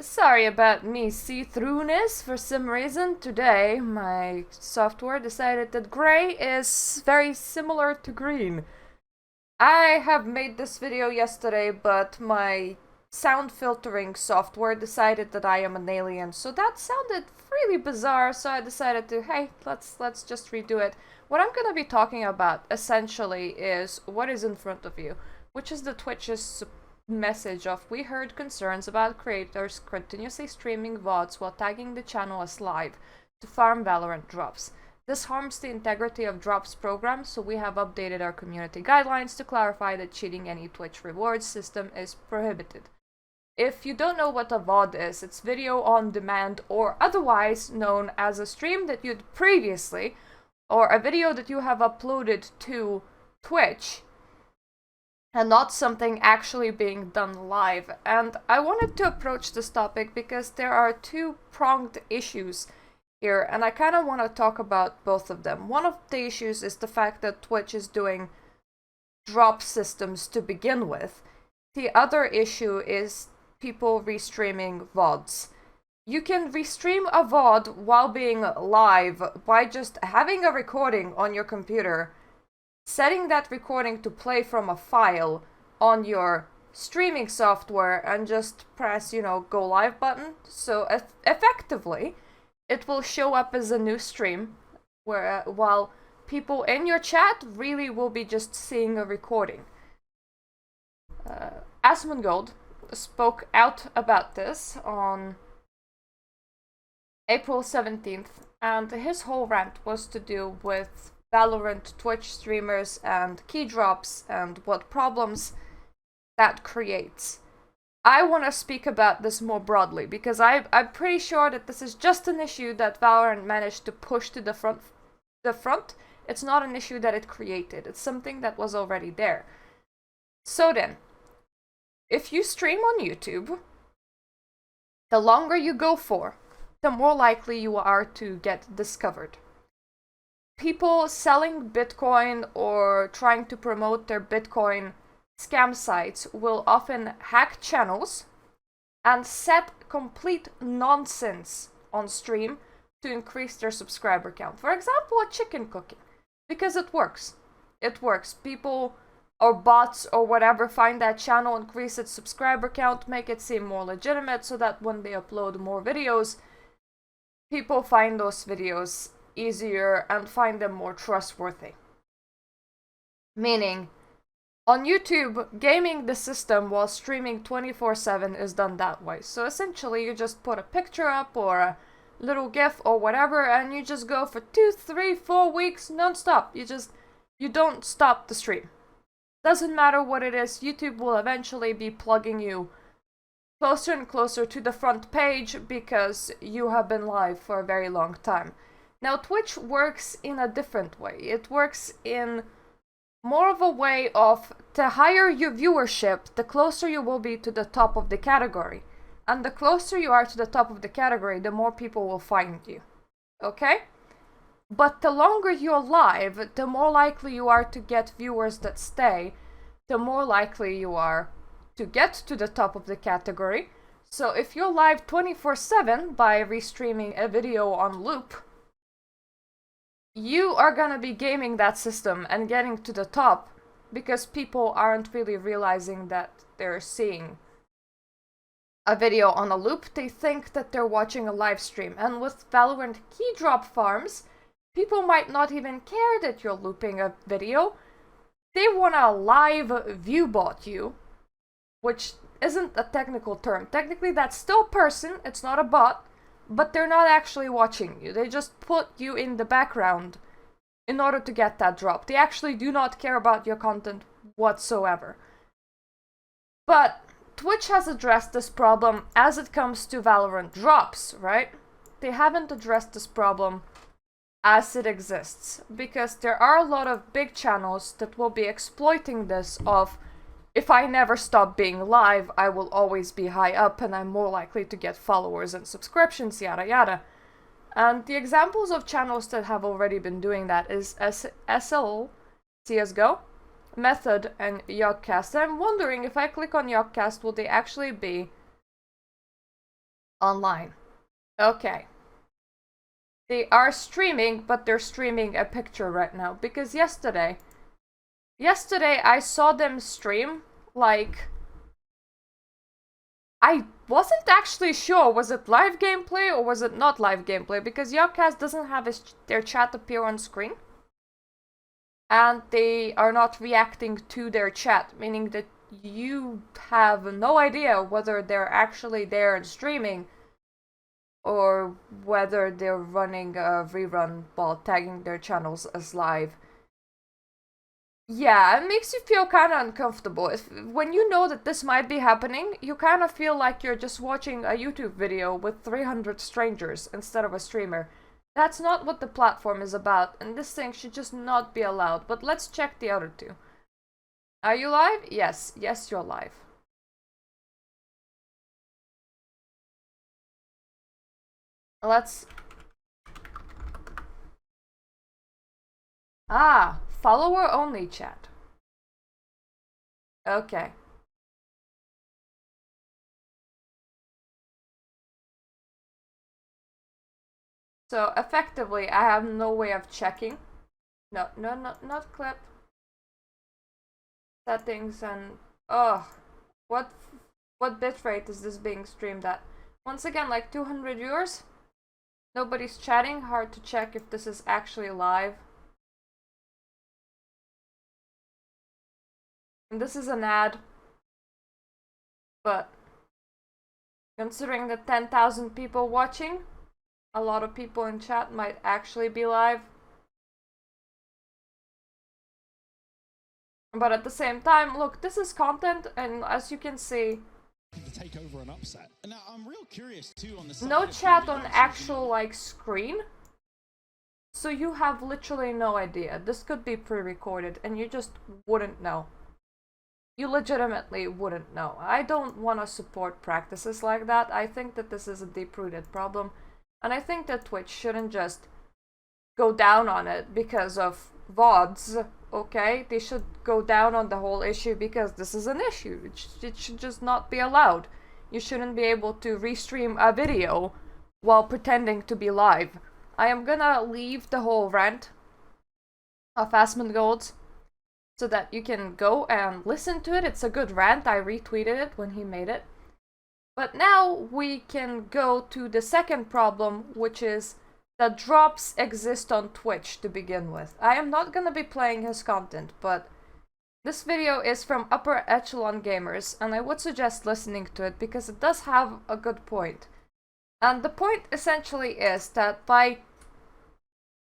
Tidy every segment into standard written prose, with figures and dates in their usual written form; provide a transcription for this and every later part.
Sorry about me see-throughness. For some reason today my software decided that gray is very similar to green. I have made this video yesterday, but my sound filtering software decided that I am an alien, so that sounded really bizarre, so I decided to, hey, let's just redo it. What I'm gonna be talking about essentially is what is in front of you, which is the Twitch's message of we heard concerns about creators continuously streaming VODs while tagging the channel as live to farm Valorant drops. This harms the integrity of drops program, so we have updated our community guidelines to clarify that cheating any Twitch rewards system is prohibited. If you don't know what a VOD is, it's video on demand, or otherwise known as a stream that you'd previously, or a video that you have uploaded to Twitch, and not something actually being done live. And I wanted to approach this topic because there are two-pronged issues here, and I kind of want to talk about both of them. One of the issues is the fact that Twitch is doing drop systems to begin with. The other issue is people restreaming VODs. You can restream a VOD while being live by just having a recording on your computer, setting that recording to play from a file on your streaming software, and just press, go live button. So effectively, it will show up as a new stream, where while people in your chat really will be just seeing a recording. Asmongold spoke out about this on April 17th, and his whole rant was to do with Valorant Twitch streamers and key drops and what problems that creates. I want to speak about this more broadly because I'm pretty sure that this is just an issue that Valorant managed to push to the front. It's not an issue that it created. It's something that was already there. So then, if you stream on YouTube, the longer you go for, the more likely you are to get discovered. People selling Bitcoin or trying to promote their Bitcoin scam sites will often hack channels and set complete nonsense on stream to increase their subscriber count. For example, a chicken cooking. Because it works. It works. People or bots or whatever find that channel, increase its subscriber count, make it seem more legitimate, so that when they upload more videos, people find those videos easier and find them more trustworthy. Meaning, on YouTube, gaming the system while streaming 24/7 is done that way. So essentially, you just put a picture up or a little GIF or whatever, and you just go for 2, 3, 4 weeks non-stop. You don't stop the stream. Doesn't matter what it is, YouTube will eventually be plugging you closer and closer to the front page because you have been live for a very long time. Now, Twitch works in a different way. It works in more of a way of, the higher your viewership, the closer you will be to the top of the category. And the closer you are to the top of the category, the more people will find you. Okay? But the longer you're live, the more likely you are to get viewers that stay, the more likely you are to get to the top of the category. So if you're live 24/7 by restreaming a video on loop, you are gonna be gaming that system and getting to the top because people aren't really realizing that they're seeing a video on a loop. They think that they're watching a live stream. And with Valorant key drop farms, people might not even care that you're looping a video. They wanna live viewbot you, which isn't a technical term. Technically, that's still a person, it's not a bot, but they're not actually watching you. They just put you in the background in order to get that drop. They actually do not care about your content whatsoever. But Twitch has addressed this problem as it comes to Valorant drops, right? They haven't addressed this problem as it exists, because there are a lot of big channels that will be exploiting this of, if I never stop being live, I will always be high up and I'm more likely to get followers and subscriptions, yada yada. And the examples of channels that have already been doing that is SL, CSGO, Method, and Yogcast. I'm wondering if I click on Yogcast, will they actually be online. Okay. They are streaming, but they're streaming a picture right now. Because yesterday I saw them stream, like, I wasn't actually sure, was it live gameplay or was it not live gameplay? Because Yogcast doesn't have their chat appear on screen. And they are not reacting to their chat, meaning that you have no idea whether they're actually there and streaming or whether they're running a rerun while tagging their channels as live. Yeah, it makes you feel kind of uncomfortable. When you know that this might be happening, you kind of feel like you're just watching a YouTube video with 300 strangers instead of a streamer. That's not what the platform is about, and this thing should just not be allowed. But let's check the other two. Are you live? Yes, you're live. Let's... Ah, follower only chat. Okay. So effectively, I have no way of checking. No, not clip. Settings and... Ugh. What bitrate is this being streamed at? Once again, like 200 viewers? Nobody's chatting, hard to check if this is actually live. And this is an ad. But considering the 10,000 people watching, a lot of people in chat might actually be live. But at the same time, look, this is content, and as you can see, take over an upset. Now, I'm real curious too on the no chat on actual like screen, so you have literally no idea. This could be pre-recorded, and you just wouldn't know. You legitimately wouldn't know. I don't want to support practices like that. I think that this is a deep-rooted problem, and I think that Twitch shouldn't just go down on it because of VODs. Okay, they should go down on the whole issue because this is an issue. It should just not be allowed. You shouldn't be able to restream a video while pretending to be live. I am gonna leave the whole rant of Asmongold so that you can go and listen to it. It's a good rant. I retweeted it when he made it. But now we can go to the second problem, which is that drops exist on Twitch to begin with. I am not gonna be playing his content, but this video is from Upper Echelon Gamers, and I would suggest listening to it because it does have a good point. And the point essentially is that by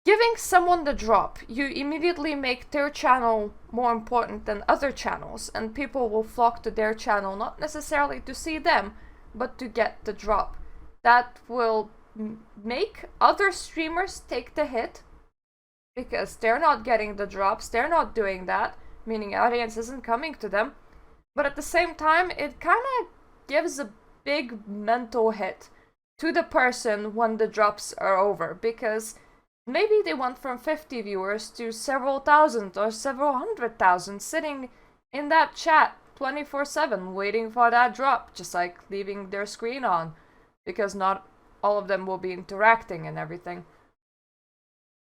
giving someone the drop, you immediately make their channel more important than other channels, and people will flock to their channel not necessarily to see them, but to get the drop. That will make other streamers take the hit because they're not getting the drops, they're not doing that, meaning audience isn't coming to them. But at the same time, it kind of gives a big mental hit to the person when the drops are over, because maybe they went from 50 viewers to several thousand or several 100,000 sitting in that chat 24/7 waiting for that drop, just like leaving their screen on, because not all of them will be interacting and everything.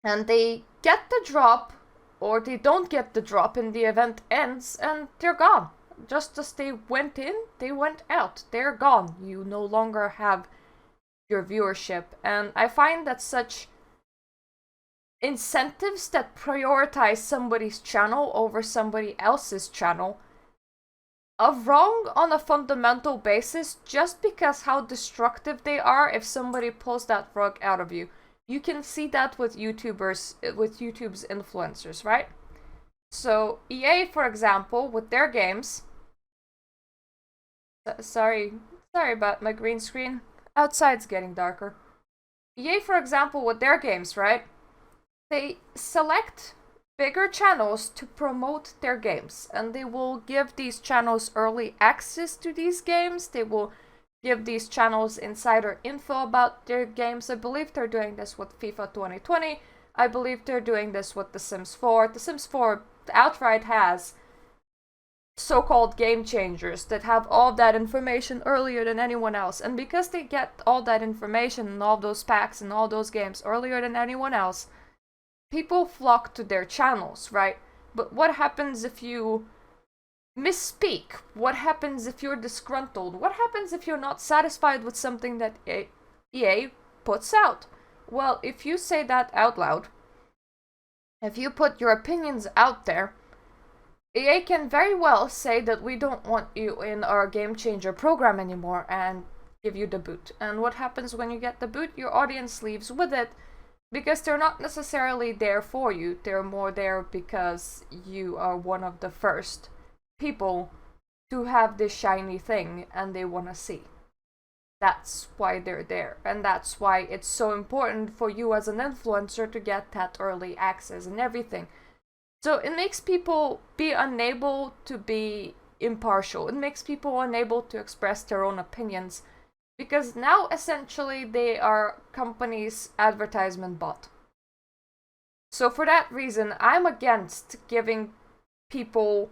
And they get the drop, or they don't get the drop, and the event ends, and they're gone. Just as they went in, they went out. They're gone. You no longer have your viewership. And I find that such incentives that prioritize somebody's channel over somebody else's channel are wrong on a fundamental basis, just because how destructive they are if somebody pulls that rug out of you. You can see that with YouTubers, with YouTube's influencers, right? So EA, for example, with their games... Sorry about my green screen. Outside's getting darker. EA, for example, with their games, right? They select bigger channels to promote their games, and they will give these channels early access to these games. They will give these channels insider info about their games. I believe they're doing this with FIFA 2020. I believe they're doing this with The Sims 4. The Sims 4 outright has so-called game changers that have all that information earlier than anyone else. And because they get all that information and all those packs and all those games earlier than anyone else, people flock to their channels, right? But what happens if you misspeak? What happens if you're disgruntled? What happens if you're not satisfied with something that EA puts out? Well, if you say that out loud, if you put your opinions out there, EA can very well say that we don't want you in our Game Changer program anymore and give you the boot. And what happens when you get the boot? Your audience leaves with it because they're not necessarily there for you. They're more there because you are one of the first people to have this shiny thing and they want to see. That's why they're there. And that's why it's so important for you as an influencer to get that early access and everything. So it makes people be unable to be impartial. It makes people unable to express their own opinions because now essentially they are companies' advertisement bot. So for that reason, I'm against giving people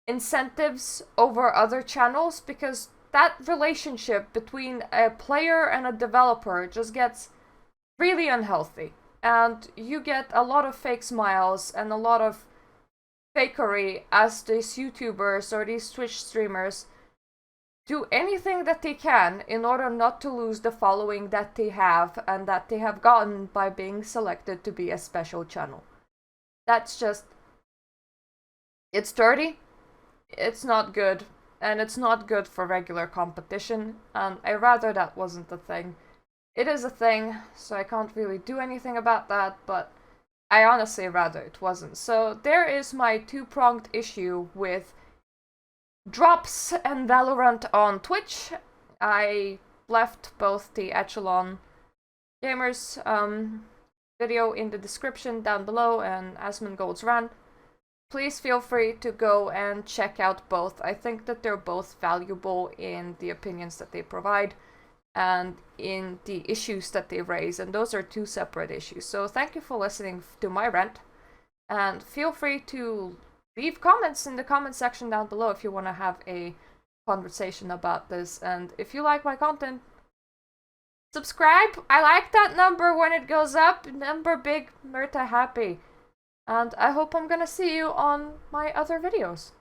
incentives over other channels because that relationship between a player and a developer just gets really unhealthy. And you get a lot of fake smiles and a lot of fakery as these YouTubers or these Twitch streamers do anything that they can in order not to lose the following that they have and that they have gotten by being selected to be a special channel. That's just... it's dirty, it's not good, and it's not good for regular competition, and I rather that wasn't a thing. It is a thing, so I can't really do anything about that, but I honestly rather it wasn't. So there is my two-pronged issue with drops and Valorant on Twitch. I left both the Echelon Gamers video in the description down below and Asmongold's rant. Please feel free to go and check out both. I think that they're both valuable in the opinions that they provide and in the issues that they raise, and those are two separate issues. So thank you for listening to my rant, and feel free to leave comments in the comment section down below if you want to have a conversation about this. And if you like my content, subscribe. I like that number when it goes up. Number big, Murta happy. And I hope I'm gonna see you on my other videos.